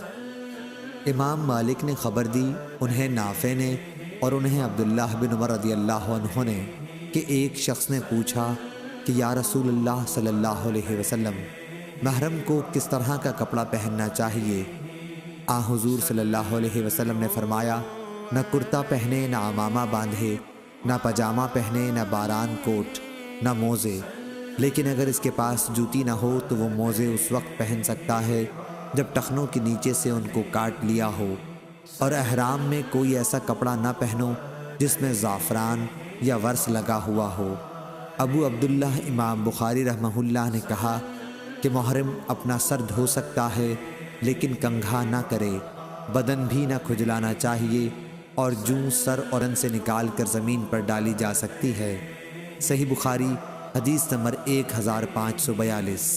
امام مالک نے خبر دی، انہیں نافع نے اور انہیں عبداللہ بن عمر رضی اللہ عنہ نے، کہ ایک شخص نے پوچھا کہ یا رسول اللہ صلی اللہ علیہ وسلم، محرم کو کس طرح کا کپڑا پہننا چاہیے؟ حضور صلی اللہ علیہ وسلم نے فرمایا، نہ کرتا پہنے، نہ عمامہ باندھے، نہ پاجامہ پہنے، نہ باران کوٹ، نہ موزے، لیکن اگر اس کے پاس جوتی نہ ہو تو وہ موزے اس وقت پہن سکتا ہے جب ٹخنوں کے نیچے سے ان کو کاٹ لیا ہو، اور احرام میں کوئی ایسا کپڑا نہ پہنو جس میں زعفران یا ورس لگا ہوا ہو۔ ابو عبداللہ امام بخاری رحمہ اللہ نے کہا کہ محرم اپنا سر دھو سکتا ہے لیکن کنگھا نہ کرے، بدن بھی نہ کھجلانا چاہیے، اور جوں سر اور ان سے نکال کر زمین پر ڈالی جا سکتی ہے۔ صحیح بخاری حدیث نمبر 1542۔